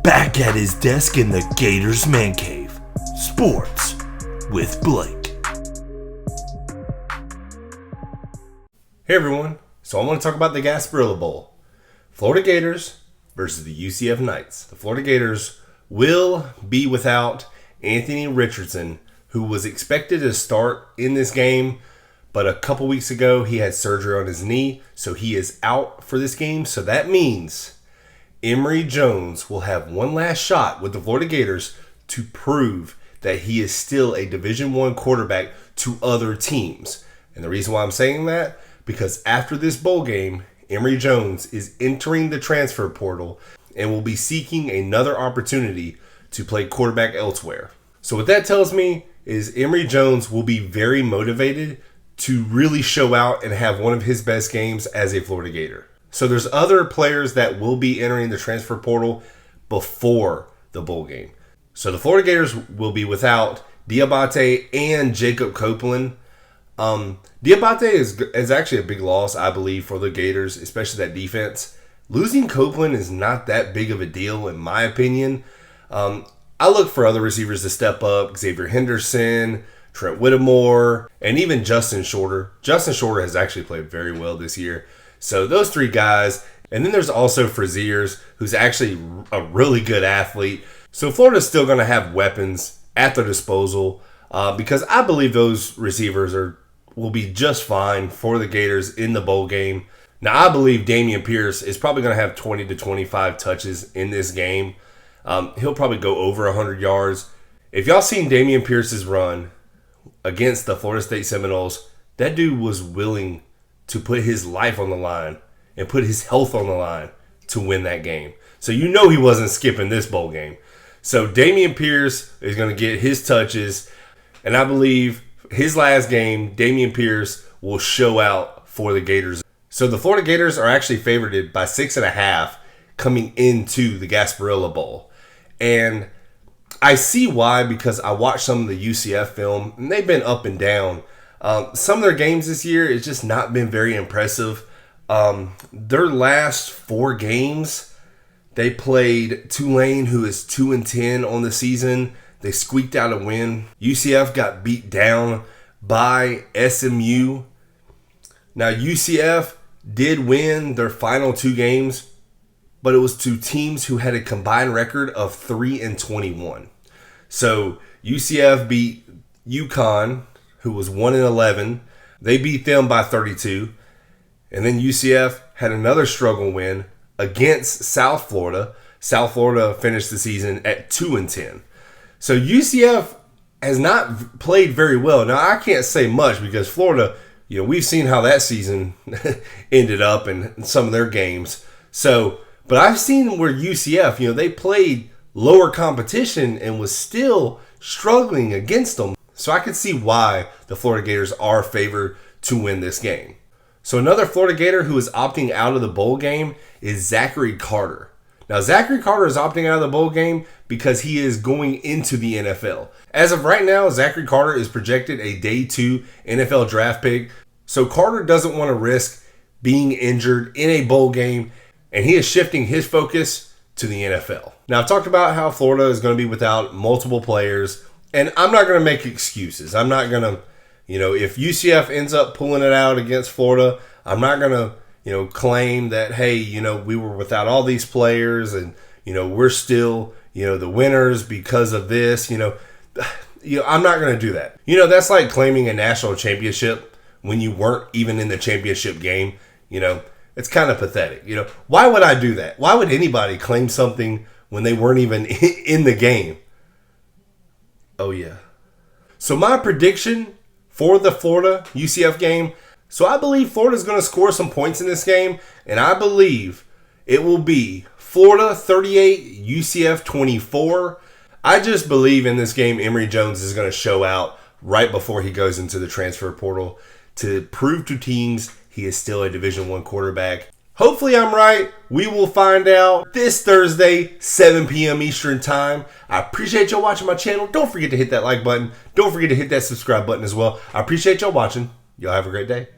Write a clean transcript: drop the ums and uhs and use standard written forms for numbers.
Back at his desk in the Gators Man Cave. Sports with Blake. Hey everyone, so I want to talk about the Gasparilla Bowl. Florida Gators versus the UCF Knights. The Florida Gators will be without Anthony Richardson, who was expected to start in this game, but a couple weeks ago he had surgery on his knee, so he is out for this game. So that means Emory Jones will have one last shot with the Florida Gators to prove that he is still a Division I quarterback to other teams. And the reason why I'm saying that, because after this bowl game, Emory Jones is entering the transfer portal and will be seeking another opportunity to play quarterback elsewhere. So what that tells me is Emory Jones will be very motivated to really show out and have one of his best games as a Florida Gator. So there's other players that will be entering the transfer portal before the bowl game. So the Florida Gators will be without Diabate and Jacob Copeland. Diabate is actually a big loss, I believe, for the Gators, especially that defense. Losing Copeland is not that big of a deal, in my opinion. I look for other receivers to step up. Xavier Henderson, Trent Whittemore, and even Justin Shorter. Justin Shorter has actually played very well this year. So those three guys. And then there's also Fraziers, who's actually a really good athlete. So Florida's still going to have weapons at their disposal because I believe those receivers will be just fine for the Gators in the bowl game. Now, I believe Damien Pierce is probably going to have 20 to 25 touches in this game. He'll probably go over 100 yards. If y'all seen Damien Pierce's run against the Florida State Seminoles, that dude was willing to put his life on the line and put his health on the line to win that game. So you know he wasn't skipping this bowl game. So Damien Pierce is going to get his touches, and I believe his last game, Damien Pierce will show out for the Gators. So the Florida Gators are actually favored by 6.5 coming into the Gasparilla Bowl. And I see why, because I watched some of the UCF film, and they've been up and down. Some of their games this year, it's just not been very impressive. Their last 4 games, they played Tulane, who is 2-10 on the season. They squeaked out a win. UCF got beat down by SMU. Now, UCF did win their final 2 games, but it was to teams who had a combined record of 3-21. So UCF beat UConn, who was 1-11. They beat them by 32. And then UCF had another struggle win against South Florida. South Florida finished the season at 2-10. So UCF has not played very well. Now, I can't say much because Florida, we've seen how that season ended up in some of their games. So, but I've seen where UCF, they played lower competition and was still struggling against them. So I could see why the Florida Gators are favored to win this game. So another Florida Gator who is opting out of the bowl game is Zachary Carter. Now, Zachary Carter is opting out of the bowl game because he is going into the NFL. As of right now, Zachary Carter is projected a day 2 NFL draft pick. So Carter doesn't want to risk being injured in a bowl game, and he is shifting his focus to the NFL. Now, I've talked about how Florida is going to be without multiple players, and I'm not going to make excuses. I'm not going to, if UCF ends up pulling it out against Florida, I'm not going to, claim that, hey, we were without all these players and, we're still, the winners because of this, I'm not going to do that. That's like claiming a national championship when you weren't even in the championship game. It's kind of pathetic. Why would I do that? Why would anybody claim something when they weren't even in the game? Oh, yeah. So my prediction for the Florida UCF game, so I believe Florida's going to score some points in this game, and I believe it will be Florida 38, UCF 24. I just believe in this game Emory Jones is going to show out right before he goes into the transfer portal to prove to teams he is still a Division I quarterback. Hopefully I'm right. We will find out this Thursday, 7 p.m. Eastern Time. I appreciate y'all watching my channel. Don't forget to hit that like button. Don't forget to hit that subscribe button as well. I appreciate y'all watching. Y'all have a great day.